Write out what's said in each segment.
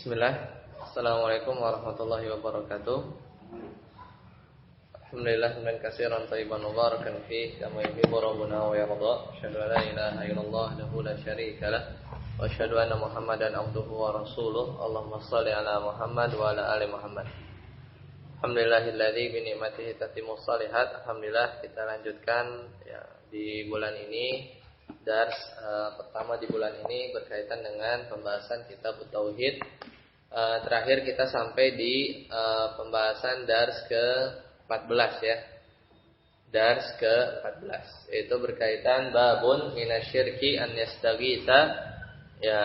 Bismillah. Assalamualaikum warahmatullahi wabarakatuh. Alhamdulillah hamdan katsiran thayyiban mubarakan fihi kama yuhibbu rabbuna wa yarda. Asyhadu an la ilaha illallah wahdahu la syarika lah wa asyhadu anna Muhammadan abduhu wa rasuluh. Allahumma shalli ala Muhammad wa ala ali Muhammad. Alhamdulillahilladzi bi ni'matihi tatimmus shalihat. Alhamdulillah kita lanjutkan ya di bulan ini dars pertama di bulan ini berkaitan dengan pembahasan kitab tauhid. Terakhir kita sampai di pembahasan dars ke-14 ya. Dars ke-14 yaitu berkaitan babun minasyirki an yastaghitsa ya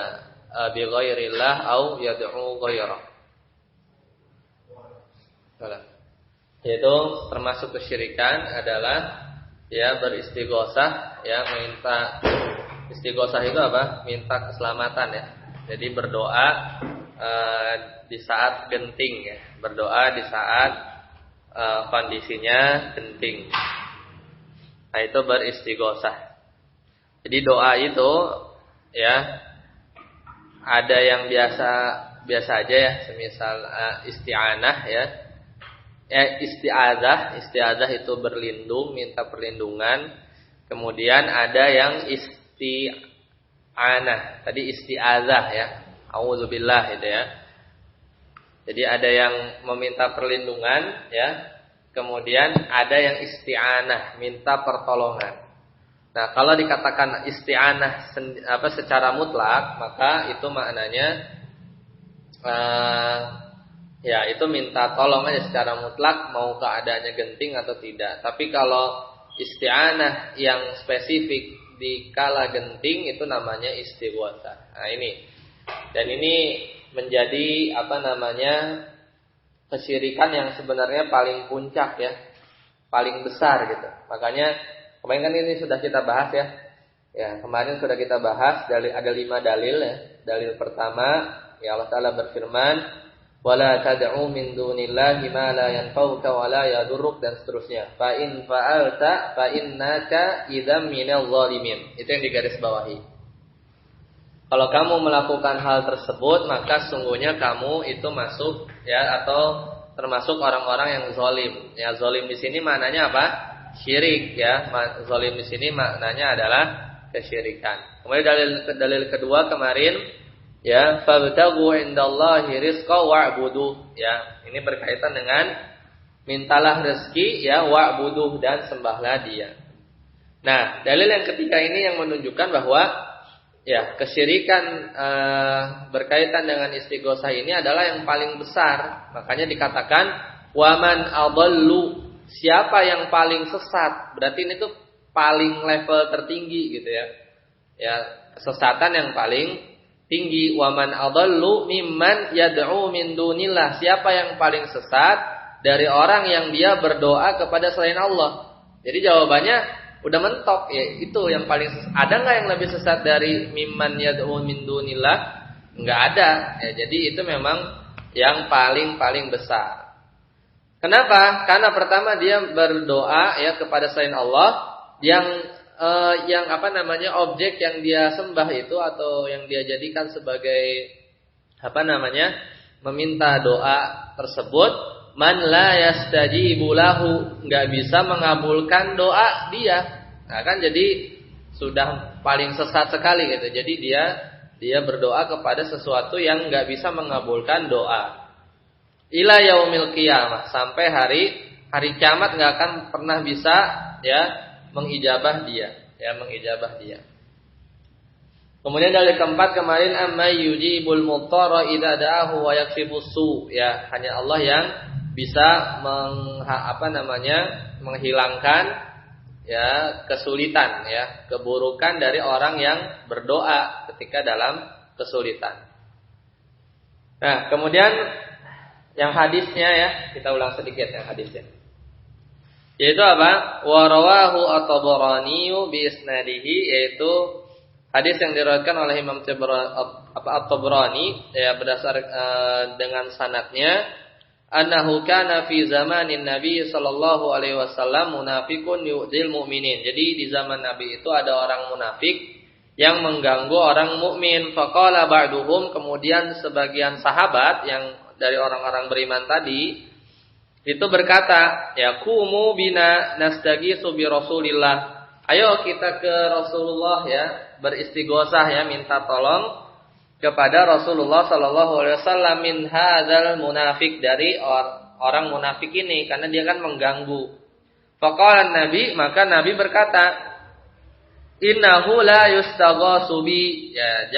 bi ghairillah au yad'u ghairah. Yaitu termasuk kesyirikan adalah ya beristighosah ya minta istighosah itu apa? Minta keselamatan ya. Jadi berdoa di saat genting ya, berdoa di saat kondisinya genting. Nah, itu beristighosah. Jadi doa itu ya ada yang biasa aja ya, semisal isti'anah ya. Isti'adzah itu berlindung, minta perlindungan. Kemudian ada yang isti'anah. Tadi isti'adzah ya. Auzubillah itu ya. Jadi ada yang meminta perlindungan ya. Kemudian ada yang isti'anah, minta pertolongan. Nah, kalau dikatakan isti'anah secara mutlak, maka itu maknanya ya itu minta tolong aja secara mutlak mau keadaannya genting atau tidak. Tapi kalau isti'anah yang spesifik di kala genting itu namanya istighosah. Nah, ini. Dan ini menjadi kesyirikan yang sebenarnya paling puncak ya, paling besar gitu. Makanya kemarin kan ini sudah kita bahas ya. Ya, kemarin sudah kita bahas ada 5 dalil ya. Dalil pertama, ya Allah Ta'ala berfirman, "Wala tad'u min dunillahi ma la yanfa'uka wa la yadurruk" dan seterusnya. Fa in fa'alta fa innaka idzam minal zalimin. Itu yang digarisbawahi. Kalau kamu melakukan hal tersebut, maka sungguhnya kamu itu masuk ya atau termasuk orang-orang yang zalim. Ya, zalim di sini maknanya apa? Syirik ya. Zalim di sini maknanya adalah kesyirikan. Kemudian dalil kedua kemarin ya, fabtaghu indallahi rizqa wa'budu ya. Ini berkaitan dengan mintalah rezeki ya, wa'budu dan sembahlah Dia. Nah, dalil yang ketiga ini yang menunjukkan bahwa ya, kesyirikan berkaitan dengan istighosah ini adalah yang paling besar. Makanya dikatakan waman adallu, siapa yang paling sesat. Berarti ini tuh paling level tertinggi gitu ya. Ya, kesesatan yang paling tinggi. Waman adallu mimman yad'u min dunillah, siapa yang paling sesat dari orang yang dia berdoa kepada selain Allah. Jadi jawabannya udah mentok ya, itu yang paling sesat. Ada nggak yang lebih sesat dari mimman yad'u min dunillah? Nggak ada ya. Jadi itu memang yang paling besar. Kenapa? Karena pertama dia berdoa ya kepada selain Allah, yang objek yang dia sembah itu atau yang dia jadikan sebagai meminta doa tersebut, man la yastajibu lahu, enggak bisa mengabulkan doa dia. Nah, kan jadi sudah paling sesat sekali gitu. Jadi dia berdoa kepada sesuatu yang enggak bisa mengabulkan doa. Ila yaumil qiyamah, sampai hari kiamat enggak akan pernah bisa ya mengijabah dia. Kemudian dari keempat kemarin amma yujibul muttarra idza da'ahu wa yakshifus su, ya hanya Allah yang bisa menghilangkan ya kesulitan ya, keburukan dari orang yang berdoa ketika dalam kesulitan. Nah, kemudian yang hadisnya ya, kita ulang sedikit yang hadisnya. Yaitu apa? Wa rawahu at-Tabarani bi isnadihi, yaitu hadis yang diriwayatkan oleh Imam At-Tabarani ya dengan sanadnya, annahu kana fi zamanin Nabi sallallahu alaihi wasallam munafiqun yu'dil mu'minin. Jadi di zaman Nabi itu ada orang munafik yang mengganggu orang mukmin. Faqala ba'duhum, kemudian sebagian sahabat yang dari orang-orang beriman tadi itu berkata, yaqumu bina nastaghiitsu bi Rasulillah. Ayo kita ke Rasulullah ya, beristighosah ya, minta tolong kepada Rasulullah sallallahu alaihi wasallam min hadzal munafiq, dari orang munafik ini, karena dia kan mengganggu. Faqala Nabi, maka Nabi berkata, innahu la yustaghasu bi, ya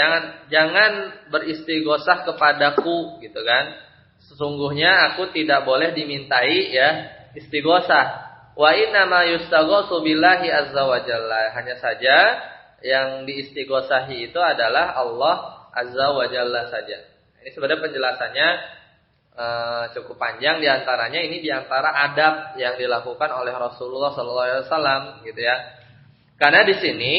jangan beristighosah kepadaku gitu kan. Sesungguhnya aku tidak boleh dimintai ya istighosah. Wa inna ma yustaghasu billahi azza wa jalla. Hanya saja yang diistighosahi itu adalah Allah azza wa jalla saja. Ini sebenarnya penjelasannya cukup panjang, diantaranya ini diantara adab yang dilakukan oleh Rasulullah SAW gitu ya. Karena di sini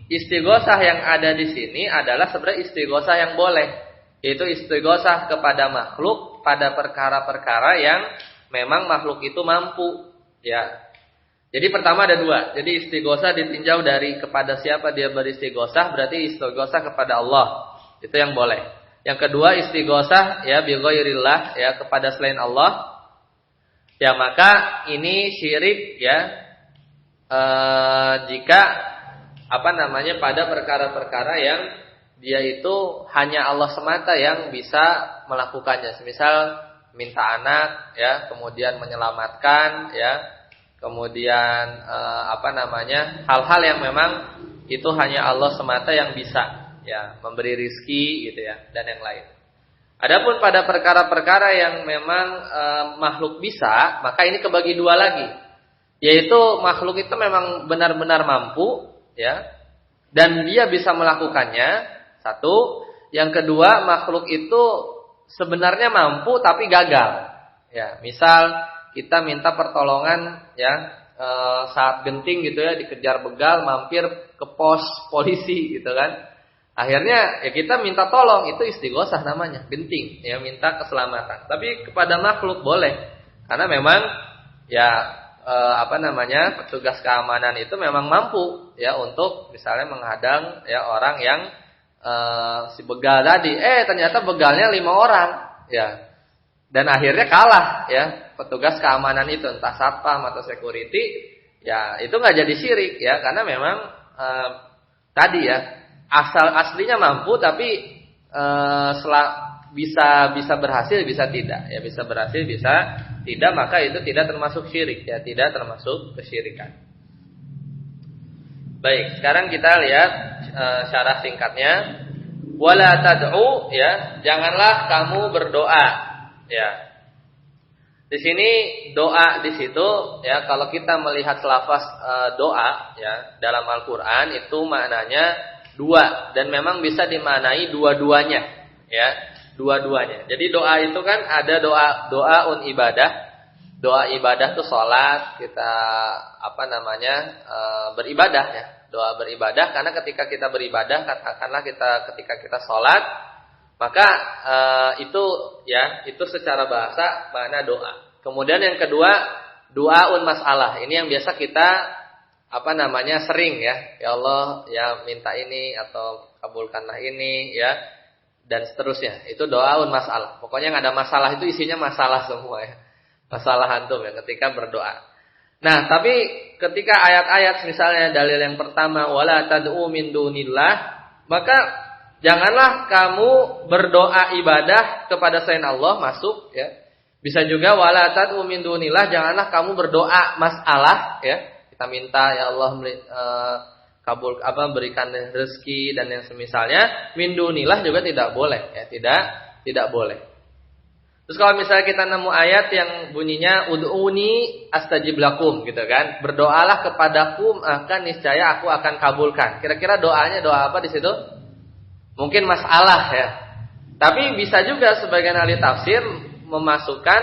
istighosah yang ada di sini adalah sebenarnya istighosah yang boleh, yaitu istighosah kepada makhluk pada perkara-perkara yang memang makhluk itu mampu ya. Jadi pertama ada dua. Jadi istighosah ditinjau dari kepada siapa dia beristighosah, berarti istighosah kepada Allah. Itu yang boleh. Yang kedua istighosah ya bi ghairillah ya, kepada selain Allah. Ya maka ini syirik ya. Jika pada perkara-perkara yang dia itu hanya Allah semata yang bisa melakukannya. Semisal minta anak ya, kemudian menyelamatkan ya, kemudian hal-hal yang memang itu hanya Allah semata yang bisa ya, memberi rizki gitu ya, dan yang lain. Adapun pada perkara-perkara yang memang makhluk bisa, maka ini kebagi dua lagi, yaitu makhluk itu memang benar-benar mampu ya, dan dia bisa melakukannya, satu. Yang kedua, makhluk itu sebenarnya mampu tapi gagal ya. Misal kita minta pertolongan ya, saat genting gitu ya, dikejar begal, mampir ke pos polisi gitu kan. Akhirnya ya kita minta tolong, itu istighosah namanya, genting ya, minta keselamatan. Tapi kepada makhluk boleh, karena memang ya petugas keamanan itu memang mampu ya untuk misalnya menghadang ya orang yang si begal tadi. Ternyata begalnya 5 orang ya, dan akhirnya kalah ya petugas keamanan itu, entah satpam atau security ya, itu nggak jadi syirik ya, karena memang tadi ya aslinya mampu, tapi bisa berhasil bisa tidak ya, bisa berhasil bisa tidak, maka itu tidak termasuk syirik ya, tidak termasuk kesyirikan. Baik, sekarang kita lihat syarah singkatnya. Wala tad'u ya, janganlah kamu berdoa ya. Di sini doa di situ ya, kalau kita melihat lafaz doa ya dalam Al-Qur'an itu maknanya dua, dan memang bisa dimaknai dua-duanya ya, dua-duanya. Jadi doa itu kan ada doaun ibadah. Doa ibadah itu salat, kita beribadah ya. Doa beribadah, karena ketika kita beribadah, katakanlah ketika kita salat, maka itu secara bahasa makna doa. Kemudian yang kedua, doaun masalah. Ini yang biasa kita sering ya. Ya Allah, ya minta ini atau kabulkanlah ini ya, dan seterusnya. Itu doaun masalah. Pokoknya yang ada masalah itu isinya masalah semua ya. Masalah antum ya ketika berdoa. Nah, tapi ketika ayat-ayat misalnya dalil yang pertama wala tad'u min dunillah, maka janganlah kamu berdoa ibadah kepada selain Allah, masuk ya. Bisa juga wala tad'u min dunillah, janganlah kamu berdoa masalah ya. Kita minta ya Allah berikan rezeki dan yang semisalnya, min dunillah juga tidak boleh ya, tidak boleh. Terus kalau misalnya kita nemu ayat yang bunyinya ud'uni astajib lakum gitu kan, berdoalah kepadaku maka niscaya aku akan kabulkan. Kira-kira doanya doa apa di situ? Mungkin masalah ya. Tapi bisa juga sebagian ahli tafsir memasukkan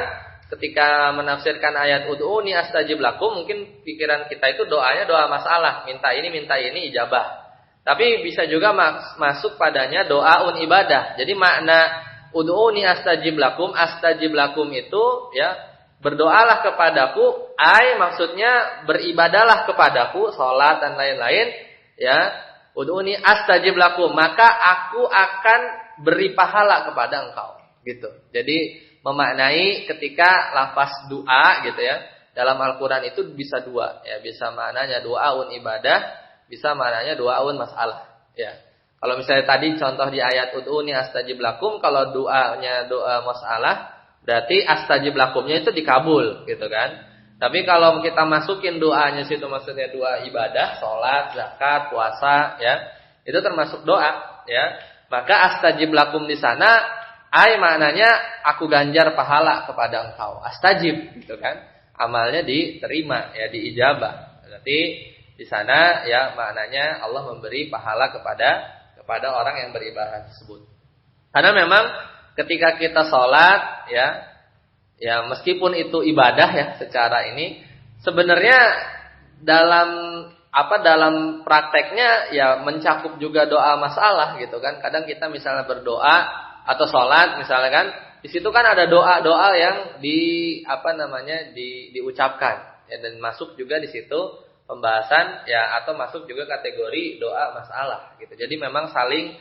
ketika menafsirkan ayat ud'uni astajib lakum, mungkin pikiran kita itu doanya doa masalah, minta ini ijabah. Tapi bisa juga masuk padanya doaun ibadah. Jadi makna ud'uni astajib lakum itu ya, berdoalah kepadaku, maksudnya beribadahlah kepadaku, salat dan lain-lain ya. Ud'uni astajib lakum, maka aku akan beri pahala kepada engkau. Gitu. Jadi memaknai ketika lafaz doa gitu ya. Dalam Al-Qur'an itu bisa dua ya, bisa maknanya doaun ibadah, bisa maknanya doaun masalah ya. Kalau misalnya tadi contoh di ayat ud'uni astajib lakum, kalau doanya doa masalah, berarti astajib lakumnya itu dikabul gitu kan. Tapi kalau kita masukin doanya situ maksudnya doa ibadah, salat, zakat, puasa ya, itu termasuk doa ya. Maka astajib lakum di sana maknanya aku ganjar pahala kepada engkau. Astajib gitu kan. Amalnya diterima ya, diijabah. Berarti di sana ya maknanya Allah memberi pahala kepada orang yang beribadah tersebut. Karena memang ketika kita sholat ya meskipun itu ibadah ya secara ini, sebenarnya dalam prakteknya ya mencakup juga doa masalah gitu kan. Kadang kita misalnya berdoa atau sholat misalnya kan, di situ kan ada doa-doa yang diucapkan ya, dan masuk juga di situ pembahasan ya, atau masuk juga kategori doa masalah gitu. Jadi memang saling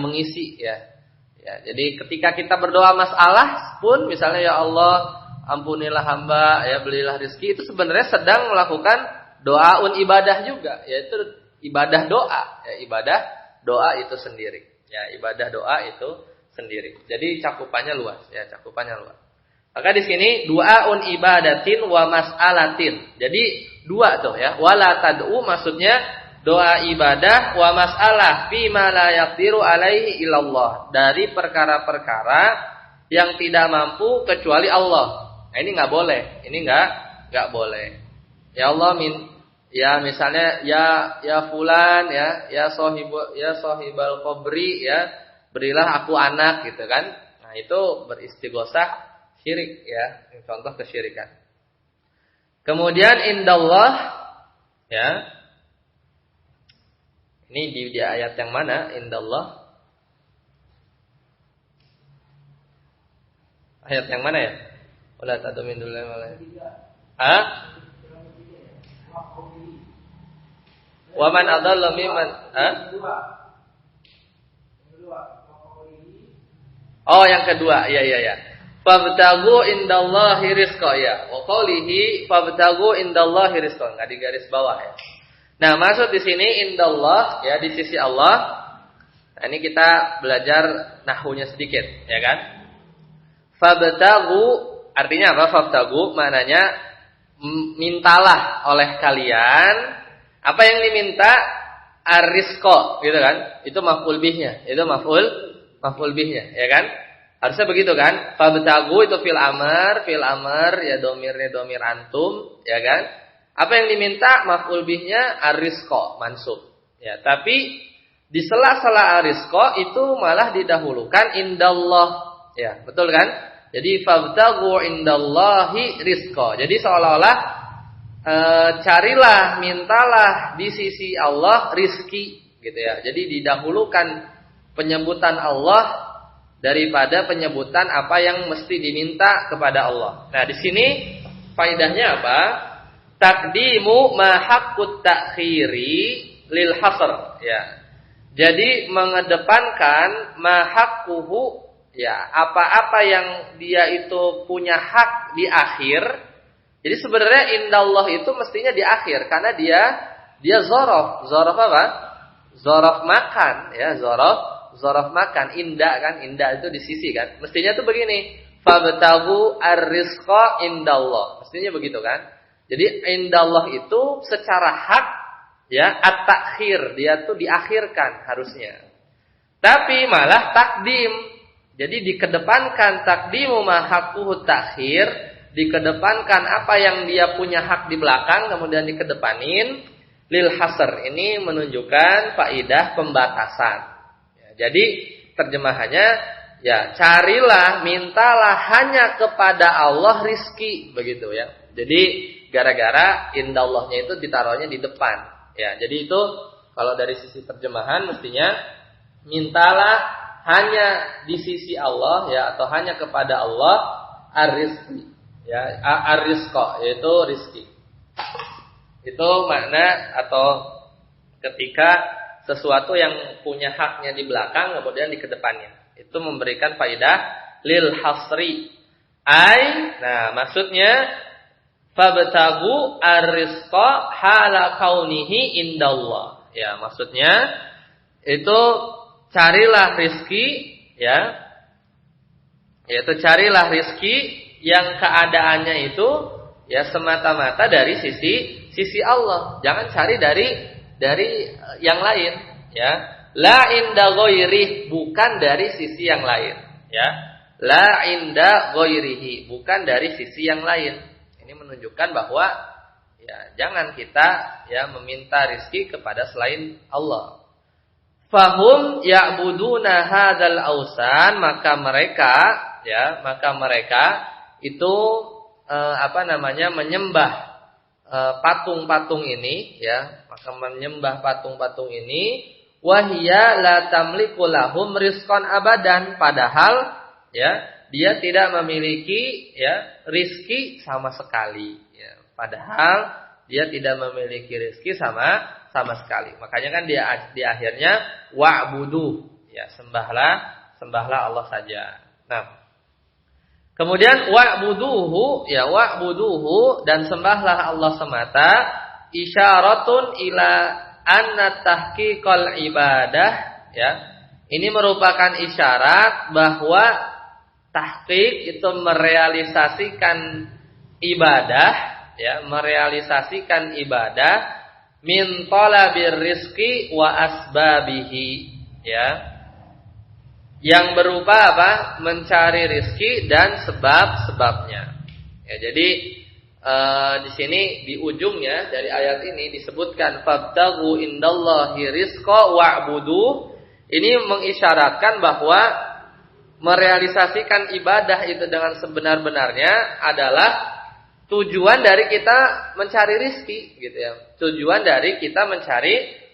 mengisi ya. Ya, jadi ketika kita berdoa masalah pun misalnya ya Allah ampunilah hamba ya, berilah rezeki, itu sebenarnya sedang melakukan doaun ibadah juga, yaitu ibadah doa ya, ibadah doa itu sendiri ya, ibadah doa itu sendiri. Jadi cakupannya luas ya, cakupannya luas. Maka di sini duaun ibadatin wa mas'alatin. Jadi dua tuh ya, wala tad'u maksudnya doa ibadah, wa mas'alah fi ma la yaqdiru alaihi illallah, dari perkara-perkara yang tidak mampu kecuali Allah. Nah, ini enggak boleh. Ini enggak boleh. Ya Allah ya misalnya ya fulan ya sahibal qabri ya, berilah aku anak gitu kan. Nah, itu beristighosah syirik ya, contoh kesyirikan. Kemudian indallah ya. Ini di ayat yang mana indallah? Ayat yang mana ya? Wala tadu min dunillahi wala. Wa man adalla mimman Oh, yang kedua. Iya. Fabtagu indallahi rizqa ya. Wa qawlihi fabtagu indallahi rizqa. Enggak di garis bawah ya. Nah, maksud di sini indallah ya, di sisi Allah. Nah, ini kita belajar nahwunya sedikit, ya kan? Fabtagu artinya apa? Fabtagu maknanya mintalah oleh kalian apa yang diminta, ar-rizqa gitu kan? Itu maf'ul bihnya. Itu maf'ul bihnya, ya kan? Harusnya begitu kan? Fabtagu itu fil amr ya, domirnya domir antum, ya kan? Apa yang diminta maf'ul bihnya ar-rizqa mansub. Ya, tapi di sela-sela ar-rizqa itu malah didahulukan indallah. Ya, betul kan? Jadi fabtaghu indallahi rizqa. Jadi seolah-olah carilah, mintalah di sisi Allah rizki gitu ya. Jadi didahulukan penyebutan Allah daripada penyebutan apa yang mesti diminta kepada Allah. Nah, di sini faedahnya apa? Takdimu ma haqqut ta'khiri lil hasr ya. Jadi mengedepankan ma haqquhu ya, apa-apa yang dia itu punya hak di akhir. Jadi sebenarnya indallah itu mestinya di akhir, karena dia zorof apa? Zorof makan ya, zorof makan, indah kan, indah itu di sisi kan. Mestinya tuh begini, fabtagu ar-rizqa indallah. Mestinya begitu kan? Jadi indallah itu secara hak ya, at-takhir, dia tuh diakhirkan harusnya. Tapi malah takdim. Jadi dikedepankan takdimu ma haqquhu takhir, dikedepankan apa yang dia punya hak di belakang kemudian dikedepanin lil hasr. Ini menunjukkan faedah pembatasan. Ya, jadi terjemahannya ya, carilah, mintalah hanya kepada Allah rizki begitu ya. Jadi gara-gara indallahnya itu ditaruhnya di depan. Ya, jadi itu kalau dari sisi terjemahan mestinya mintalah hanya di sisi Allah ya, atau hanya kepada Allah ar-rizqi ya, ar-rizqa yaitu rizki. Itu makna atau ketika sesuatu yang punya haknya di belakang kemudian di kedepannya. Itu memberikan faedah lil hasri. Nah maksudnya fabtagu ar-rizqa hala kaunihi indallah. Ya, maksudnya itu carilah rizki, ya. Yaitu carilah rizki yang keadaannya itu ya semata-mata dari sisi Allah. Jangan cari dari yang lain, ya. La inda ghairihi, bukan dari sisi yang lain, ya. La inda ghairihi, bukan dari sisi yang lain. Ini menunjukkan bahwa ya jangan kita ya meminta rizki kepada selain Allah. Fahum ya'buduna hadzal ausan, maka mereka itu menyembah patung-patung ini, ya, maka menyembah patung-patung ini wahia la tamliku lahum rizqan abadan, padahal ya dia tidak memiliki ya rizki sama sekali, ya. Padahal dia tidak memiliki rizki sama sekali. Makanya kan dia di akhirnya wa'budu, ya, sembahlah Allah saja. Nah, kemudian wa'buduhu, ya, wa'buduhu dan sembahlah Allah semata, isyaratun ila anna tahqiqal ibadah, ya. Ini merupakan isyarat bahwa tahqiq itu merealisasikan ibadah, ya, merealisasikan ibadah min talabir rizqi wa asbabihi, ya. Yang berupa apa? Mencari rizki dan sebab-sebabnya. Ya, jadi di sini di ujungnya dari ayat ini disebutkan fabtaghu indallahi rizqa wa'budu. Ini mengisyaratkan bahwa merealisasikan ibadah itu dengan sebenar-benarnya adalah tujuan dari kita mencari rizki, gitu ya. Tujuan dari kita mencari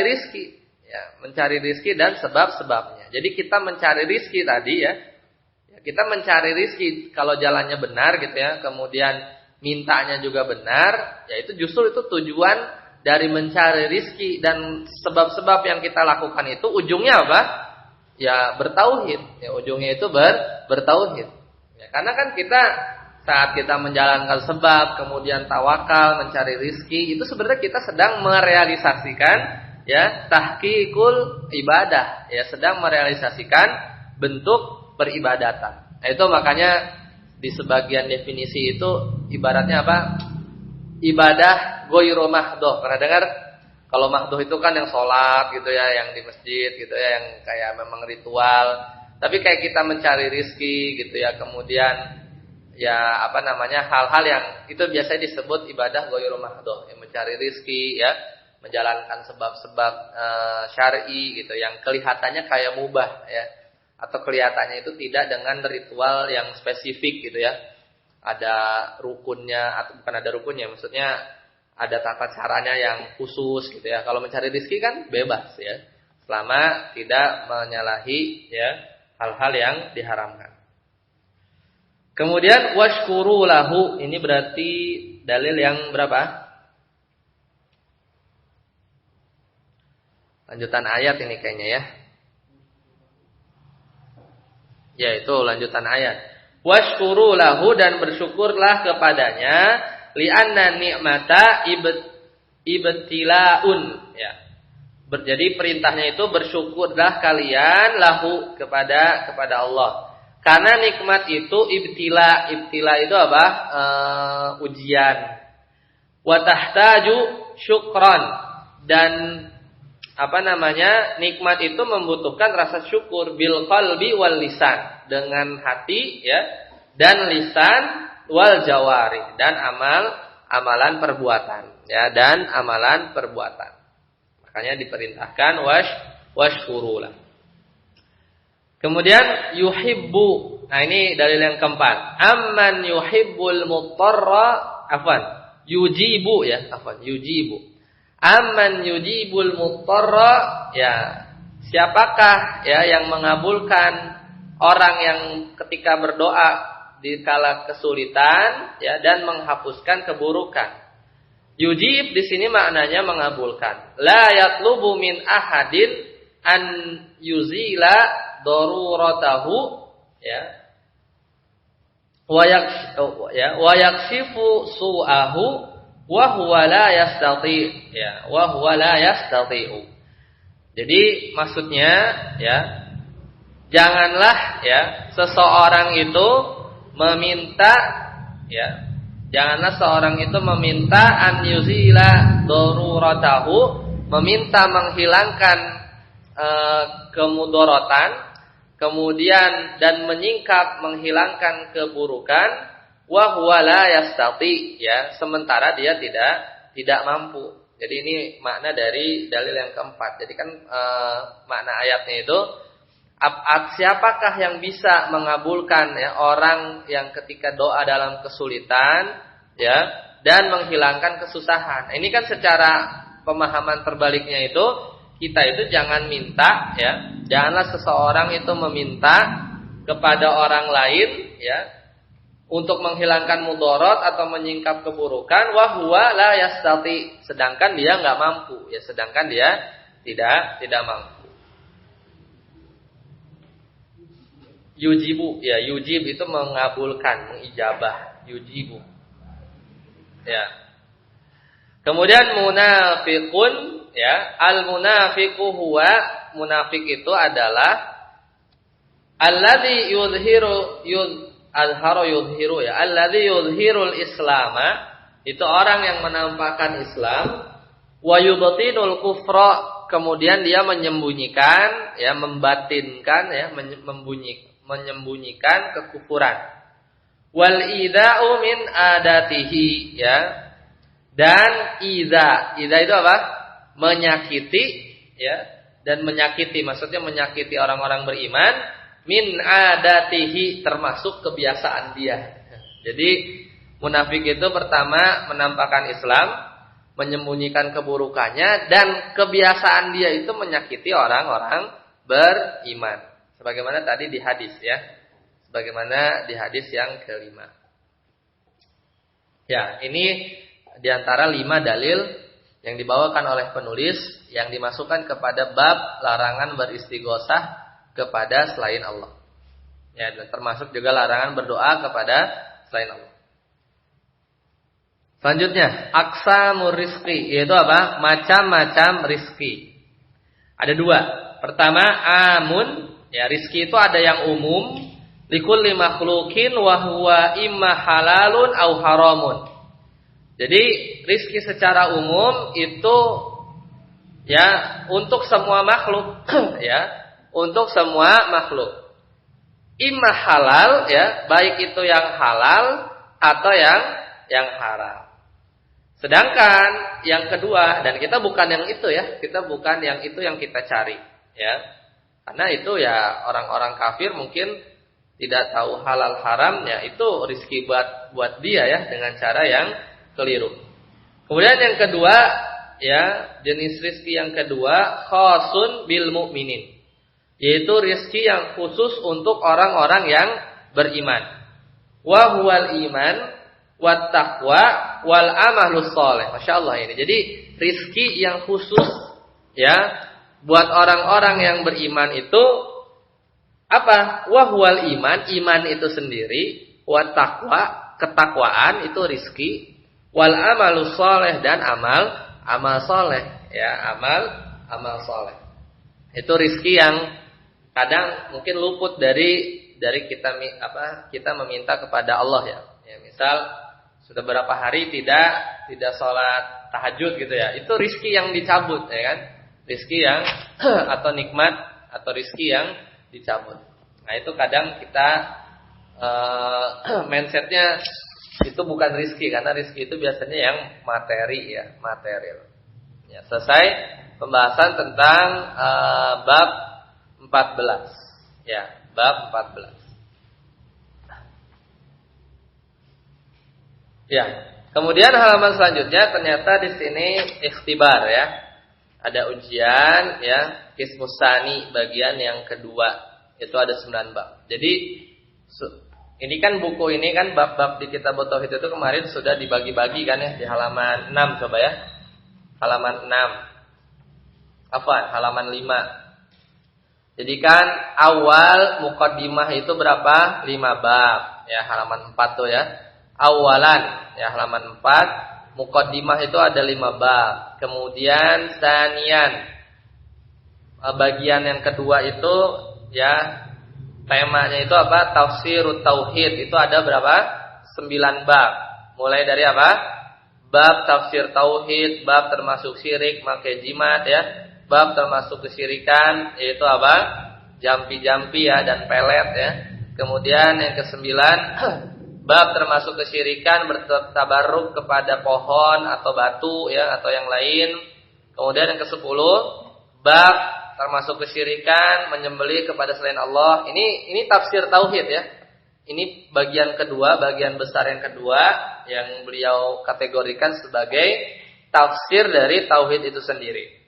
rizki, ya, mencari rizki dan sebab-sebabnya. Jadi kita mencari rizki tadi, ya, kita mencari rizki kalau jalannya benar, gitu ya. Kemudian mintanya juga benar, ya itu justru itu tujuan dari mencari rizki dan sebab-sebab yang kita lakukan itu ujungnya apa? Ya bertauhid, ya ujungnya itu bertauhid. Ya, karena kan kita saat kita menjalankan sebab, kemudian tawakal, mencari rizki, itu sebenarnya kita sedang merealisasikan ya tahqiqul ibadah, ya, sedang merealisasikan bentuk peribadatan. Nah, itu makanya di sebagian definisi itu ibaratnya apa? Ibadah ghairu mahdhah. Pernah dengar? Kalau mahdhah itu kan yang sholat gitu ya, yang di masjid gitu ya, yang kayak memang ritual. Tapi kayak kita mencari rizki gitu ya, kemudian ya hal-hal yang itu biasanya disebut ibadah ghairu mahdhah, yang mencari rizki, ya, menjalankan sebab-sebab syar'i gitu, yang kelihatannya kayak mubah, ya, atau kelihatannya itu tidak dengan ritual yang spesifik gitu ya. Ada rukunnya atau bukan ada rukunnya, maksudnya ada tata caranya yang khusus gitu ya. Kalau mencari rezeki kan bebas, ya, selama tidak menyalahi ya hal-hal yang diharamkan. Kemudian washkuru lahu, ini berarti dalil yang berapa? Lanjutan ayat ini kayaknya, ya. Ya, itu lanjutan ayat. Washkuru lahu, dan bersyukurlah kepadanya, li'anna ni'mata ibtilaun, ya. Jadi perintahnya itu bersyukurlah kalian lahu kepada Allah. Karena nikmat itu ibtila itu apa? Ujian. Wa tahtaju syukran, dan nikmat itu membutuhkan rasa syukur bil qalbi wal lisan, dengan hati, ya, dan lisan, wal jawari, dan amalan perbuatan, ya, dan amalan perbuatan. Makanya diperintahkan washkurulah. Kemudian yuhibbu. Nah, ini dalil yang keempat. Amman yuhibbul mutarra yujibu, ya, yujibu. Amman yujibul mutarra, ya, siapakah ya yang mengabulkan orang yang ketika berdoa di kala kesulitan, ya, dan menghapuskan keburukan. Yujib di sini maknanya mengabulkan. La yatlubu min ahadin an yuzila daruratahu, ya. Wa yakshifu su'ahu wa huwa la yastati', ya, wa huwa la yastati'u. Jadi maksudnya, ya, janganlah, ya, seseorang itu meminta, ya, janganlah seorang itu meminta an yuzila daruratahu, meminta menghilangkan kemudorotan, kemudian dan menyingkap menghilangkan keburukan, wa huwa la yastati, ya, sementara dia tidak mampu. Jadi ini makna dari dalil yang keempat. Jadi kan makna ayatnya itu siapakah yang bisa mengabulkan, ya, orang yang ketika doa dalam kesulitan, ya, dan menghilangkan kesusahan. Ini kan secara pemahaman terbaliknya itu, kita itu jangan minta, ya, janganlah seseorang itu meminta kepada orang lain, ya, untuk menghilangkan mudarat atau menyingkap keburukan, wa huwa la yastati, sedangkan dia enggak mampu, ya, sedangkan dia tidak mampu. Yujibu, ya, yujib itu mengabulkan, mengijabah, yujibu. Ya. Kemudian munafiqun, ya, al-munafiqu huwa, munafik itu adalah alladzi yuzhiru yuzhiru, ya, alladzi yuzhirul islama, itu orang yang menampakkan Islam, wa yubtinul kufra, kemudian dia menyembunyikan, ya, membatinkan, ya, menyembunyikan kekufuran. Wal idza'u min adatihi, ya. Dan idza itu apa? Menyakiti, ya, dan menyakiti, maksudnya menyakiti orang-orang beriman, min adatihi, termasuk kebiasaan dia. Jadi munafik itu pertama menampakkan Islam, menyembunyikan keburukannya, dan kebiasaan dia itu menyakiti orang-orang beriman. Sebagaimana tadi di hadis, ya. Sebagaimana di hadis yang kelima. Ya, ini diantara 5 dalil yang dibawakan oleh penulis yang dimasukkan kepada bab larangan beristighosah kepada selain Allah. Ya, dan termasuk juga larangan berdoa kepada selain Allah. Selanjutnya, aqsamur rizqi, yaitu apa? Macam-macam rizki. Ada 2. Pertama, amun, ya, rizki itu ada yang umum, likulli makhlukin wa huwa imma halalun au haramun. Jadi rizki secara umum itu, ya, untuk semua makhluk, ya, untuk semua makhluk. Imma halal, ya, baik itu yang halal atau yang haram. Sedangkan yang kedua, dan kita bukan yang itu, ya, kita bukan yang itu yang kita cari, ya. Karena itu, ya, orang-orang kafir mungkin tidak tahu halal haramnya, itu rizki buat dia, ya, dengan cara yang keliru. Kemudian yang kedua, ya, jenis rizki yang kedua, khasun bil mu'minin, yaitu rizki yang khusus untuk orang-orang yang beriman. Wa huwal iman wat taqwa wal amalus shalih. Masyaallah ini. Jadi rizki yang khusus, ya, buat orang-orang yang beriman itu apa? Wa huwal iman itu sendiri, wat taqwa, ketakwaan itu rizki, wal amalus shalih, dan amal saleh, ya, amal saleh. Itu rizki yang kadang mungkin luput dari kita meminta kepada Allah, ya. Ya, misal sudah berapa hari tidak sholat tahajud gitu, ya. Itu rizki yang dicabut, ya kan? Rizki yang atau nikmat atau rizki yang dicabut. Nah, itu kadang kita mindsetnya itu bukan rizki, karena rizki itu biasanya yang materi, ya, material. Ya, selesai pembahasan tentang bab 14. Ya, bab 14. Ya, kemudian halaman selanjutnya ternyata di sini ikhtibar, ya. Ada ujian, ya, Qismus Tsani bagian yang kedua. Itu ada 9 bab. Jadi Ini kan buku ini kan bab-bab di kitab tauhid itu kemarin sudah dibagi-bagi kan ya di halaman 6 coba ya. Halaman 6. Halaman 5. Jadi kan awal muqaddimah itu berapa? 5 bab. Ya, halaman 4 tuh ya. Awalan ya halaman 4, muqaddimah itu ada 5 bab. Kemudian sanian, bagian yang kedua itu ya temanya itu apa? Tafsirut tauhid. Itu ada berapa? 9 bab. Mulai dari apa? Bab tafsir tauhid, bab termasuk syirik, make jimat ya. Bab termasuk kesyirikan, yaitu apa? Jampi-jampi ya dan pelet ya. Kemudian yang ke-9, bab termasuk kesyirikan bertabarruk kepada pohon atau batu ya atau yang lain. Kemudian yang ke-10, bab termasuk kesyirikan menyembelih kepada selain Allah. Ini tafsir tauhid ya. Ini bagian kedua, bagian besar yang kedua yang beliau kategorikan sebagai tafsir dari tauhid itu sendiri.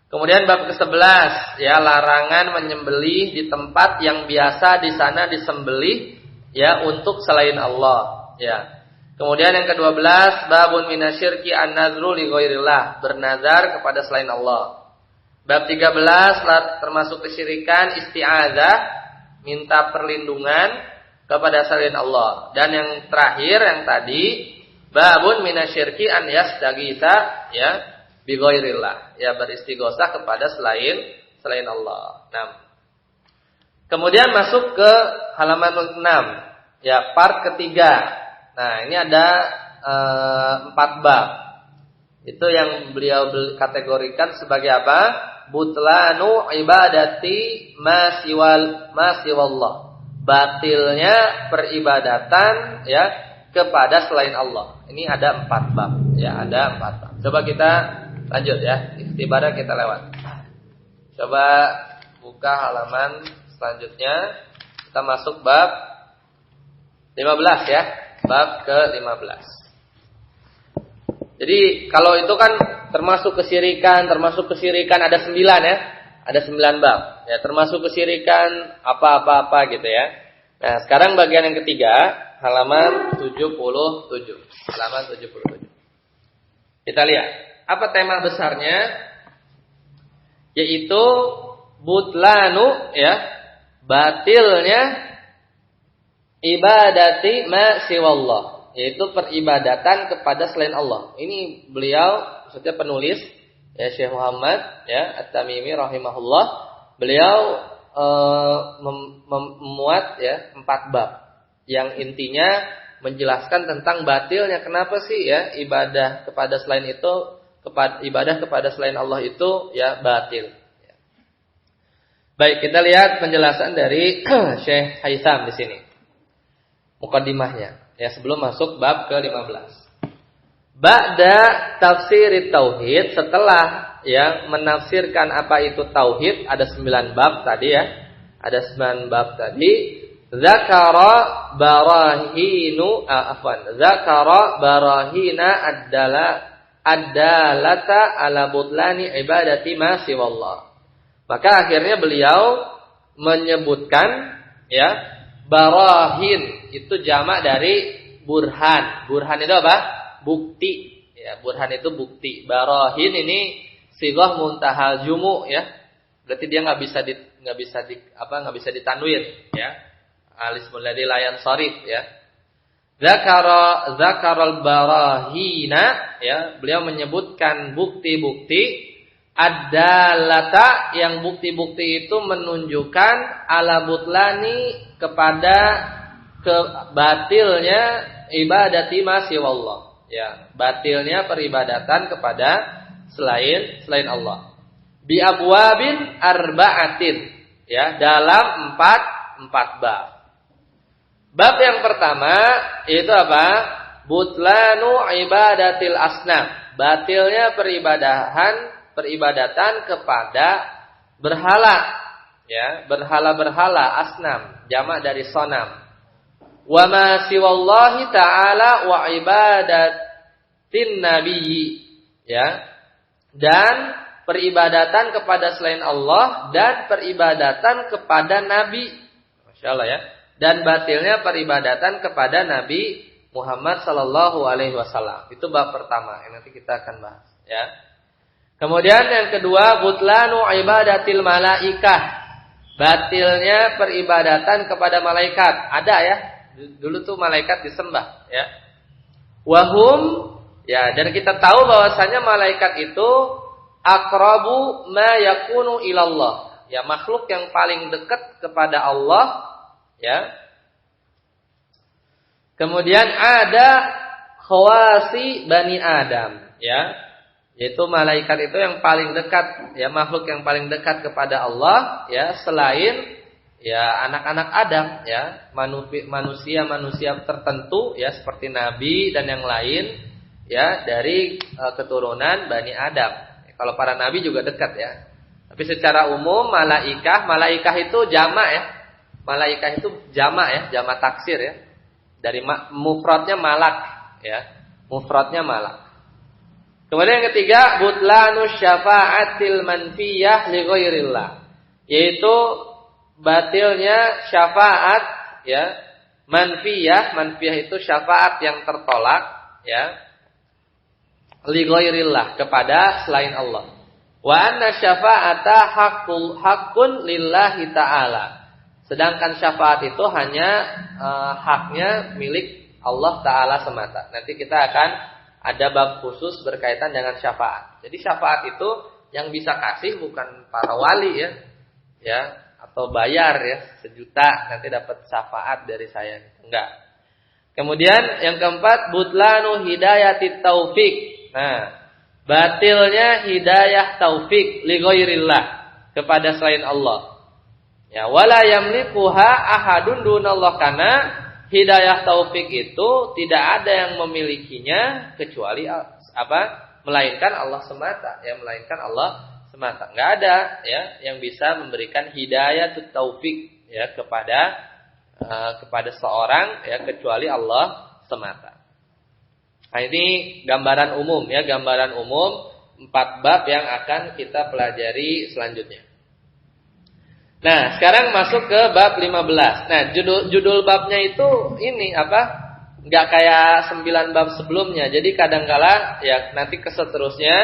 Kemudian bab ke-11 ya, larangan menyembelih di tempat yang biasa di sana disembelih ya untuk selain Allah ya. Kemudian yang ke-12, babun minasyirki an-nazru li ghairillah, bernazar kepada selain Allah. Bab 13 termasuk kesyirikan isti'adzah, minta perlindungan kepada selain Allah. Dan yang terakhir yang tadi babun minasyirki an yastagitsa ya bi ghairillah, ya beristighosah kepada selain Allah. Nah, kemudian masuk ke halaman 6 ya, part ketiga. Nah, ini ada 4 bab. Itu yang beliau kategorikan sebagai apa? Butlanu ibadati ma siwallah. Batilnya peribadatan ya kepada selain Allah. Ini ada 4 bab ya, ada 4 bab. Coba kita lanjut ya, istibarah kita lewat. Coba buka halaman selanjutnya. Kita masuk bab 15 ya, bab ke-15. Jadi kalau itu kan termasuk kesyirikan ada 9 ya. Ada 9 bab. Ya, termasuk kesyirikan apa-apa gitu ya. Nah, sekarang bagian yang ketiga, halaman 77. Halaman 77. Kita lihat, apa tema besarnya? Yaitu butlanu ya, batilnya ibadati ma siwallah, yaitu peribadatan kepada selain Allah. Ini beliau, maksudnya penulis ya Syekh Muhammad ya At-Tamimi rahimahullah, beliau memuat ya 4 bab yang intinya menjelaskan tentang batilnya kenapa sih ya ibadah kepada selain itu, ibadah kepada selain Allah itu ya batil. Baik, kita lihat penjelasan dari Syekh Haitham di sini. Muqaddimahnya ya sebelum masuk bab ke-15. Ba'da tafsirit tauhid, setelah ya menafsirkan apa itu tauhid, ada 9 bab tadi ya. Ada 9 bab tadi. Zakara barahina addalata ala butlani ibadati ma siwallah. Maka akhirnya beliau menyebutkan ya barahin, itu jamak dari burhan. Burhan itu apa? Bukti. Ya, burhan itu bukti. Barahin ini sighah muntahal jumu ya. Berarti dia nggak bisa ditanwin ya. Alismul ladzi la yansharif ya. Zakaral barahina ya, beliau menyebutkan bukti-bukti ad-dalata, yang bukti-bukti itu menunjukkan ala butlani, kepada kebatilnya ibadati ma siwallah ya, batilnya peribadatan kepada selain Allah. Bi abwabin arba'atin ya, dalam 4 bab. Bab yang pertama itu apa? Butlanu ibadatil asnam, batilnya peribadatan kepada berhala ya, berhala asnam, jamak dari sonam. Wa ma siwallahi ta'ala wa ibadatin nabiyyi ya, dan peribadatan kepada selain Allah dan peribadatan kepada nabi. Masyaallah ya. dan batilnya peribadatan kepada Nabi Muhammad sallallahu alaihi wasallam. Itu bab pertama yang nanti kita akan bahas, ya. Kemudian yang kedua, butlanu ibadatil malaikah. Batilnya peribadatan kepada malaikat. Ada ya. Dulu tuh malaikat disembah, ya. Wahum, ya, dan kita tahu bahwasanya malaikat itu aqrabu ma yakunu ilallah. Ya, makhluk yang paling dekat kepada Allah, ya. Kemudian ada khawasi Bani Adam, ya. Yaitu malaikat itu yang paling dekat, ya, makhluk yang paling dekat kepada Allah, ya, selain ya anak-anak Adam, ya, manusia-manusia tertentu, ya, seperti nabi dan yang lain, ya, dari keturunan Bani Adam. Kalau para nabi juga dekat, ya. Tapi secara umum malaikah itu jamak, ya. Malaikah itu jamak, ya, jamak taksir, ya. Dari mufradnya malak, ya. Mufradnya malak. Kemudian yang ketiga, butlanu syafa'atil manfiyah li ghairillah. Yaitu batilnya syafaat, ya. Manfiyah itu syafaat yang tertolak, ya. Li ghairillah, kepada selain Allah. Wa anna syafa'ata haqqun lillahi ta'ala. Sedangkan syafaat itu hanya haknya milik Allah Ta'ala semata. Nanti kita akan ada bab khusus berkaitan dengan syafaat. Jadi syafaat itu yang bisa kasih bukan para wali, ya. Ya, atau bayar, ya, 1 juta nanti dapat syafaat dari saya. Enggak. Kemudian yang keempat, butlanu hidayatit taufik. Nah, batilnya hidayah taufik li ghairillah, kepada selain Allah. Ya, wala yamlikuha ahadun dunallah, karena hidayah taufik itu tidak ada yang memilikinya kecuali melainkan Allah semata, ya, melainkan Allah semata. Enggak ada, ya, yang bisa memberikan hidayah taufik, ya, kepada seorang, ya, kecuali Allah semata. Nah, ini gambaran umum, ya, gambaran umum 4 bab yang akan kita pelajari selanjutnya. Nah, sekarang masuk ke bab 15. Nah, judul babnya itu ini enggak kayak 9 bab sebelumnya. Jadi kadangkala, ya, nanti seterusnya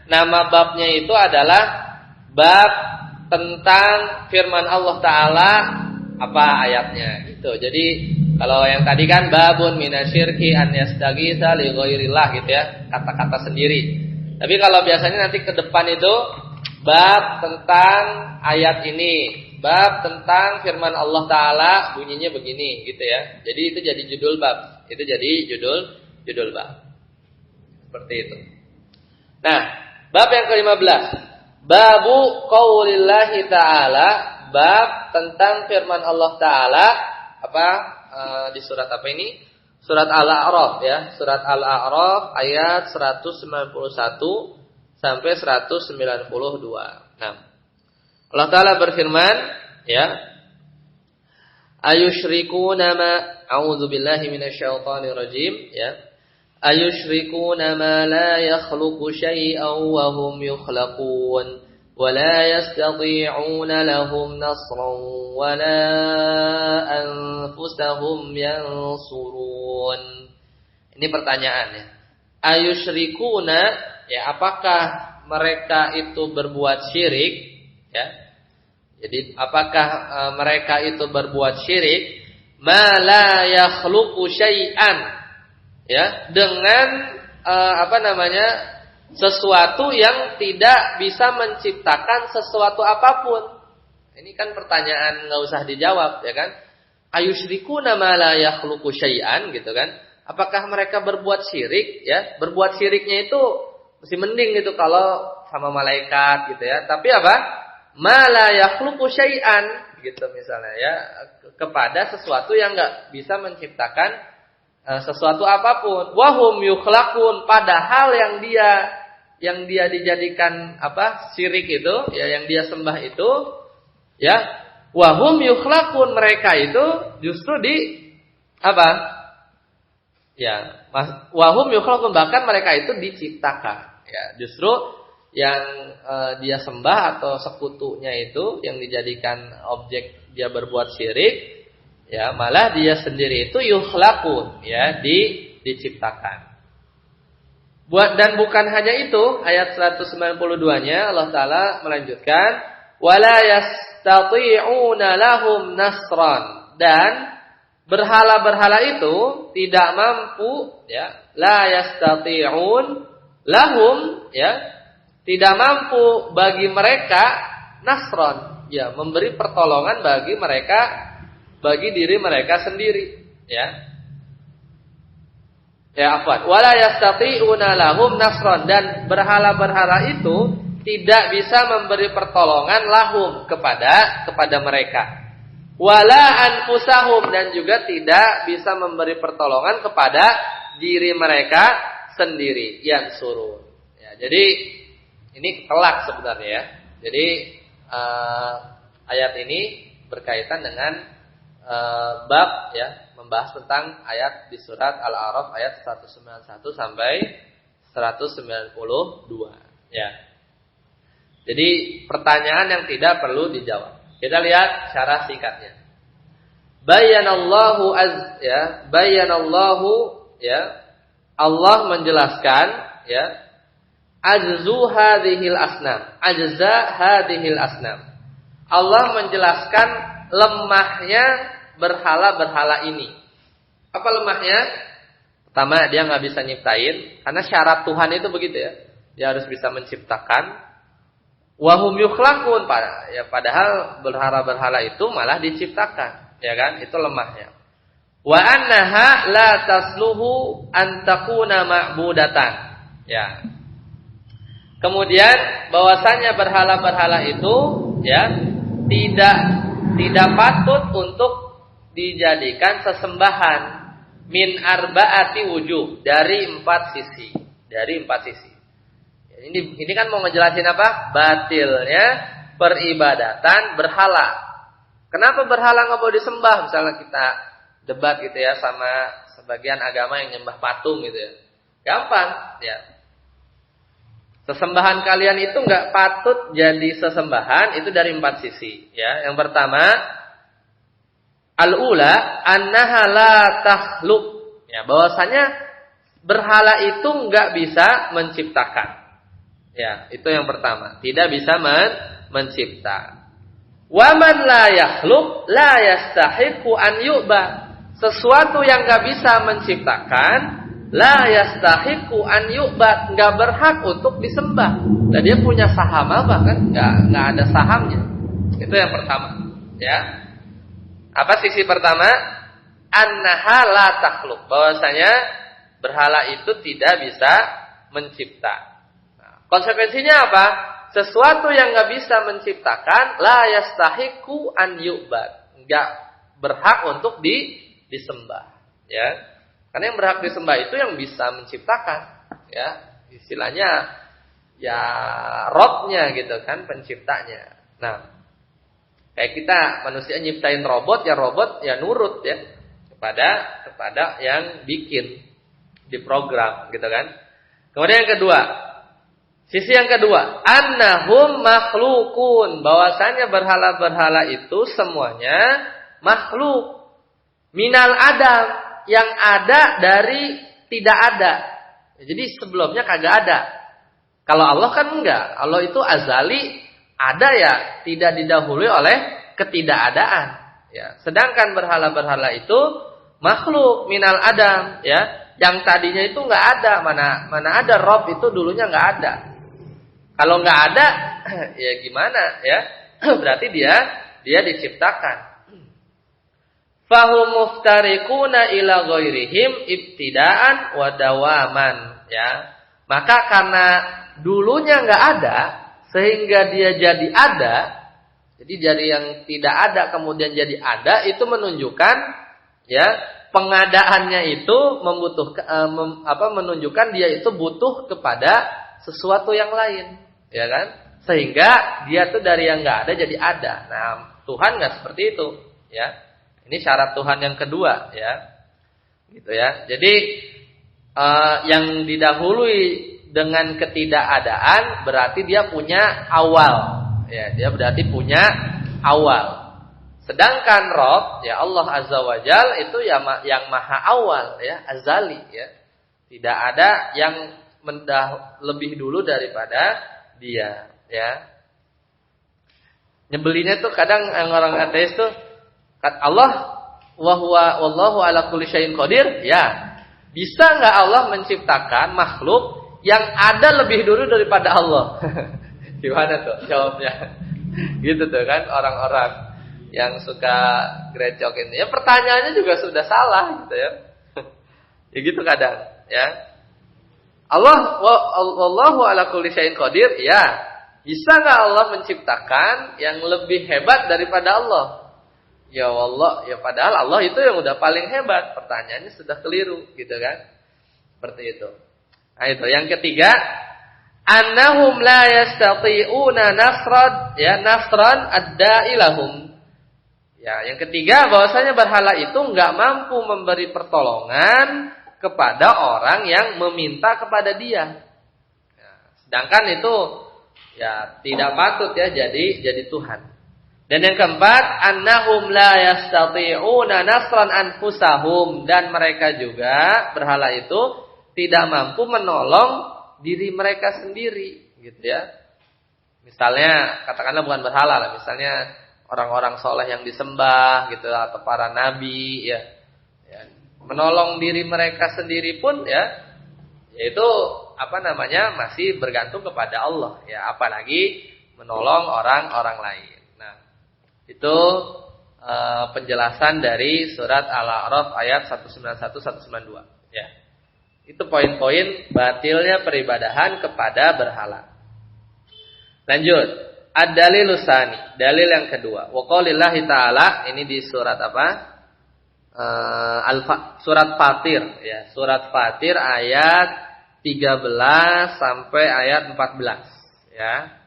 nama babnya itu adalah bab tentang firman Allah Ta'ala, ayatnya gitu. Jadi kalau yang tadi kan babun minasyirki an yastaghitsa li ghairillah, gitu, ya, kata-kata sendiri. Tapi kalau biasanya nanti ke depan itu bab tentang ayat ini, bab tentang firman Allah Ta'ala bunyinya begini, gitu, ya. Jadi itu jadi judul bab. Itu jadi judul bab. Seperti itu. Nah, bab yang ke-15. Babu qaulillahi ta'ala, bab tentang firman Allah Ta'ala, di surat apa ini? Surat Al-A'raf, ya. Surat Al-A'raf ayat 191 sampai 192. Nah, Allah Ta'ala berfirman, ya, ayusyrikuna ma a'udzubillahi minasyaitonir rajim, ya, ayusyrikuna ma la yakhluqu syai'an wa hum yukhlaqun wa la yastati'una lahum nasran wa la anfusahum yansurun. Ini pertanyaannya. Ayusyrikuna, ya, apakah mereka itu berbuat syirik, ya? Jadi apakah mereka itu berbuat syirik ma la yakhluqu syai'an, ya, dengan sesuatu yang tidak bisa menciptakan sesuatu apapun. Ini kan pertanyaan enggak usah dijawab, ya kan? Ayusyrikuna ma la yakhluqu syai'an, gitu kan? Apakah mereka berbuat syirik, ya? Berbuat syiriknya itu masih mending gitu kalau sama malaikat, gitu, ya. Tapi ma la yakhluqu syai'an, gitu misalnya, ya, kepada sesuatu yang enggak bisa menciptakan sesuatu apapun. Wa hum yukhlaqun, padahal yang dia dijadikan syirik itu, ya, yang dia sembah itu, ya, wa hum yukhlaqun, mereka itu justru ya, wa hum yukhlaqun, bahkan mereka itu diciptakan, ya, justru yang dia sembah atau sekutunya itu yang dijadikan objek dia berbuat syirik, ya, malah dia sendiri itu yukhlaqun, ya, diciptakan. Dan bukan hanya itu, ayat 192-nya Allah Ta'ala melanjutkan, wala yastati'una lahum nasran, dan berhala-berhala itu tidak mampu, ya, la yastati'un lahum, ya, tidak mampu bagi mereka nasron, ya, memberi pertolongan bagi mereka, bagi diri mereka sendiri, ya. Ya, afwan. Wala yastati'una lahum nasron, dan berhala-berhala itu tidak bisa memberi pertolongan lahum kepada mereka. Wala anfusahum, dan juga tidak bisa memberi pertolongan kepada diri mereka sendiri, yansurun. Ya, jadi ini telak sebenarnya, ya. Jadi ayat ini berkaitan dengan bab, ya, membahas tentang ayat di surat Al-A'raf ayat 191 sampai 192, ya. Jadi pertanyaan yang tidak perlu dijawab. Kita lihat syarah singkatnya. Bayanallahu ya, Allah menjelaskan, ya, ajza hadhil asnam. Allah menjelaskan lemahnya berhala-berhala ini. Apa lemahnya? Pertama, dia nggak bisa nyiptain, karena syarat Tuhan itu begitu, ya. Dia harus bisa menciptakan. Wahum yukhlaqun, padahal berhala-berhala itu malah diciptakan, ya kan? Itu lemahnya. Wa annaha la tasluhu an takuna ma'budatan, ya. Kemudian bahwasanya berhala-berhala itu, ya, tidak patut untuk dijadikan sesembahan min arba'ati wujuh, dari 4 sisi. Ini kan mau ngejelasin apa? Batilnya peribadatan berhala. Kenapa berhala nggak boleh disembah? Misalnya kita debat gitu, ya, sama sebagian agama yang nyembah patung gitu, ya. Gampang, ya. Sesembahan kalian itu nggak patut jadi sesembahan, itu dari 4 sisi, ya. Yang pertama, al-ula annaha la takhluq, ya, bahwasanya berhala itu nggak bisa menciptakan, ya. Itu yang pertama, tidak bisa mencipta. Wa man la yakhluq la yastahiqu an yu'bad, sesuatu yang nggak bisa menciptakan, la yastahiqu an yu'bad, enggak berhak untuk disembah. Dan dia punya saham apa kan? Enggak ada sahamnya. Itu yang pertama, ya. Apa sisi pertama? Annaha la takhluq, bahwasanya berhala itu tidak bisa mencipta. Nah, konsekuensinya apa? Sesuatu yang enggak bisa menciptakan, la yastahiqu an yu'bad, enggak berhak untuk disembah, ya. Karena yang berhak disembah itu yang bisa menciptakan, ya, istilahnya, ya, Robnya gitu kan, penciptanya. Nah, kayak kita manusia nyiptain robot, ya robot ya nurut, ya, kepada yang bikin, diprogram gitu kan. Kemudian yang kedua, sisi yang kedua, annahum makhlukun, bahwasanya berhala-berhala itu semuanya makhluk, minal adam, yang ada dari tidak ada. Jadi sebelumnya kagak ada. Kalau Allah kan enggak. Allah itu azali, ada, ya, tidak didahului oleh ketidakadaan, ya. Sedangkan berhala-berhala itu makhluk minal adam, ya, yang tadinya itu enggak ada. Mana ada Rob itu dulunya enggak ada. Kalau enggak ada, ya gimana, ya? Berarti dia diciptakan. Fahum muftariquna ila ghairihim ibtidaan wa dawaman, ya. Maka karena dulunya enggak ada sehingga dia jadi ada. Jadi dari yang tidak ada kemudian jadi ada, itu menunjukkan, ya, pengadaannya itu menunjukkan dia itu butuh kepada sesuatu yang lain, ya kan? Sehingga dia tuh dari yang enggak ada jadi ada. Nah, Tuhan enggak seperti itu, ya. Ini syarat Tuhan yang kedua, ya, gitu, ya. Jadi yang didahului dengan ketidakadaan berarti dia punya awal, ya. Dia berarti punya awal. Sedangkan Rabb, ya Allah Azza wa Jal itu ya yang maha awal, ya, azali, ya. Tidak ada yang lebih dulu daripada Dia, ya. Nyebelinya tuh kadang orang ateis tuh Allah wallahu ala kulli syai'in qadir, ya. Bisa enggak Allah menciptakan makhluk yang ada lebih dulu daripada Allah? Gimana tuh jawabnya? Gitu tuh kan orang-orang yang suka grecok ini. Ya pertanyaannya juga sudah salah gitu ya. Ya gitu kadang, ya. Wallahu ala kulli syai'in qadir, ya. Bisa enggak Allah menciptakan yang lebih hebat daripada Allah? Ya Allah, ya padahal Allah itu yang udah paling hebat. Pertanyaannya sudah keliru, gitu kan? Seperti itu. Nah itu yang ketiga, annahum la yastati'una nasran ad-da'ilahum. Ya, yang ketiga bahwasanya berhala itu enggak mampu memberi pertolongan kepada orang yang meminta kepada dia. Ya, sedangkan itu ya tidak patut ya jadi Tuhan. Dan yang keempat, annahum la yastati'una nasran anfusahum, dan mereka juga berhala itu tidak mampu menolong diri mereka sendiri, gitu ya. Misalnya katakanlah bukan berhala lah, misalnya orang-orang soleh yang disembah gitu atau para nabi ya, menolong diri mereka sendiri pun ya, yaitu masih bergantung kepada Allah ya, apalagi menolong orang-orang lain. Nah, itu penjelasan dari surat Al-A'raf ayat 191-192 ya. Itu poin-poin batilnya peribadahan kepada berhala. Lanjut. Ad-dalilus tsani, dalil yang kedua. Wa qaulillahi ta'ala, ini di surat apa? Surat Fatir ya, surat Fatir ayat 13 sampai ayat 14 ya.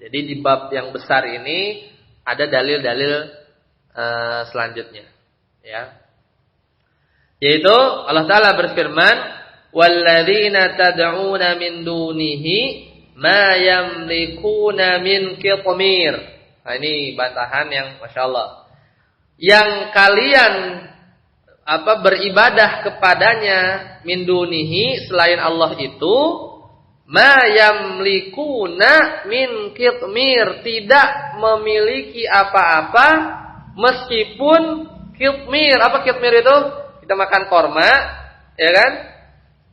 Jadi di bab yang besar ini ada dalil-dalil selanjutnya ya. Yaitu Allah Ta'ala berfirman, walladzina tad'una min dunihi ma yamlikuna min qitmir. Nah, ini bantahan yang Masya Allah. Yang kalian beribadah kepadanya min dunihi, selain Allah itu, ma yamlikuna min qitmir, tidak memiliki apa-apa meskipun qitmir. Apa qitmir itu? Kita makan korma, ya kan?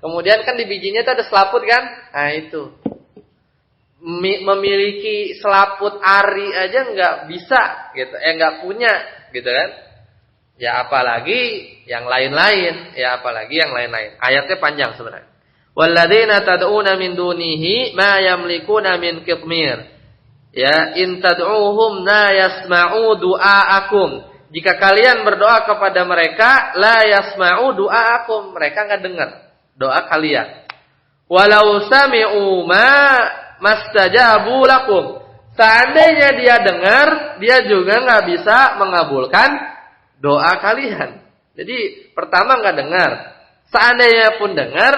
Kemudian kan di bijinya itu ada selaput kan? Nah itu. Memiliki selaput ari aja nggak bisa gitu, nggak punya gitu kan? Ya apalagi yang lain-lain, Ayatnya panjang sebenarnya. Walladzina tad'una min dunihi ma yamlikuna min qitmir. Ya, in tad'uhum la yasma'u du'aakum. Jika kalian berdoa kepada mereka, la yasma'u du'aakum, mereka enggak dengar doa kalian. Walau sami'u mastajabu lakum. Seandainya dia dengar, dia juga enggak bisa mengabulkan doa kalian. Jadi pertama enggak dengar. Seandainya pun dengar,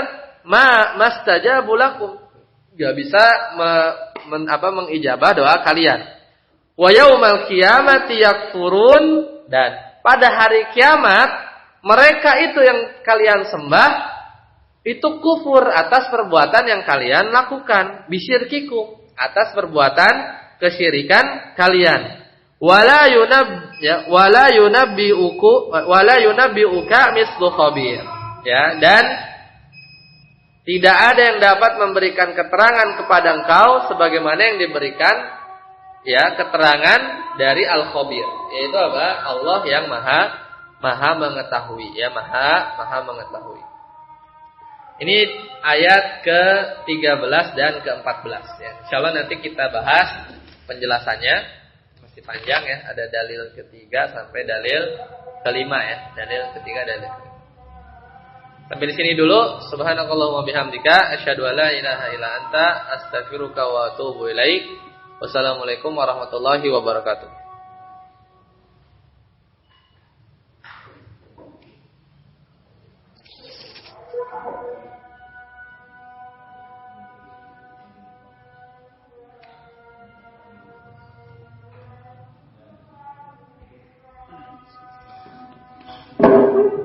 mastajabu lakum, enggak bisa mengijabah doa kalian. Wa yaumal qiyamati yakfurun, dan pada hari kiamat mereka itu yang kalian sembah itu kufur atas perbuatan yang kalian lakukan, bisyirkikum, atas perbuatan kesyirikan kalian. Wala yunabbi'uka mislu khabir. Ya, dan tidak ada yang dapat memberikan keterangan kepada engkau sebagaimana yang diberikan ya keterangan dari Al-Khabir, yaitu apa? Allah yang maha mengetahui, ya, maha mengetahui. Ini ayat ke-13 dan ke-14 ya. Insyaallah nanti kita bahas penjelasannya, masih panjang ya, ada dalil ketiga sampai dalil kelima ya. Dalil ketiga, dalil kelima. Sampai di sini dulu. Subhanakallahumma bihamdika asyhadu an la ilaha illa anta astaghfiruka wa atubu ilaik. Wassalamualaikum warahmatullahi wabarakatuh. wabarakatuh.